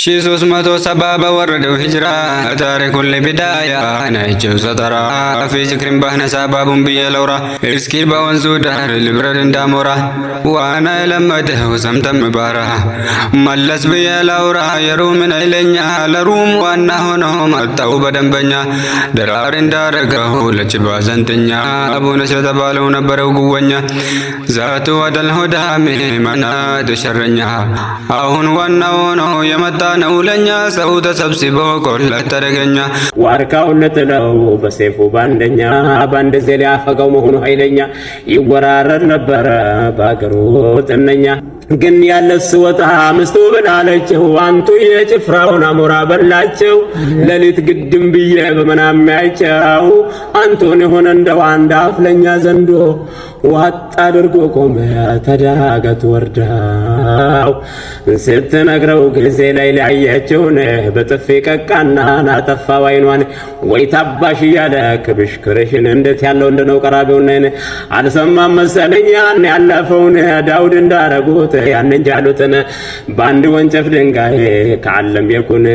1370 በወረደው ሂጅራ ታሪኩን ለቢዳያ ናይቸው ሰጠራ في ذكر بهنا سباب بيلورا እስኪ በወንዙ ዳር ልብረር እንዳሞራ ዋና ለመደህ ሰምተም ባረሃ መለስ በየላውራ የሩምን አይለኛ ለሩም ዋና ሆኖ መጣው በደንበኛ ደራር እንዳረገው ለጭባ ዘንተኛ አቡነ ስለተባለው ነበረው ጉወኛ ዛቱ ወደል ሆዳሜ መናት ሸረኛ አሁን ዋና ሆኖ የመጣ ነው ለኛ ሰው ተሰብስቦ ቆለት ተረገኛ ዋርካው ለተለው በሰይፉ ባንደኛ ባንደ ዘሊያ ፈጋው መሆኑ ኃይለኛ ይወራረድ ነበር ባገሩ ጥነኛ ግን ያለስ ወጣ ምስቱ ብላለችው አንቱ የጭፍራውን አሞራ በላቸው ለሊት ግድም ብዬ በመናም ያይቸው አንቱን የሆነ እንደው አንድ አፍለኛ ዘንዶ ዋጥ አድርጎ ቆመ ተዳገት ወርዳው ስትነግረው ጊዜ ላይ ላያቸውን በጥፊ ቀቃና ናጠፋው አይኗን ወይ ታባሽ እያለ ክብሽክርሽን እንዴት ያለው እንደነው ቀራቢውና አልሰማም መሰለኝ ያን ያለፈውን ዳውድ እንዳረጉት ያንን ጃሉትን በአንድ ወንጨፍ ድንጋይ ከዓለም የኩን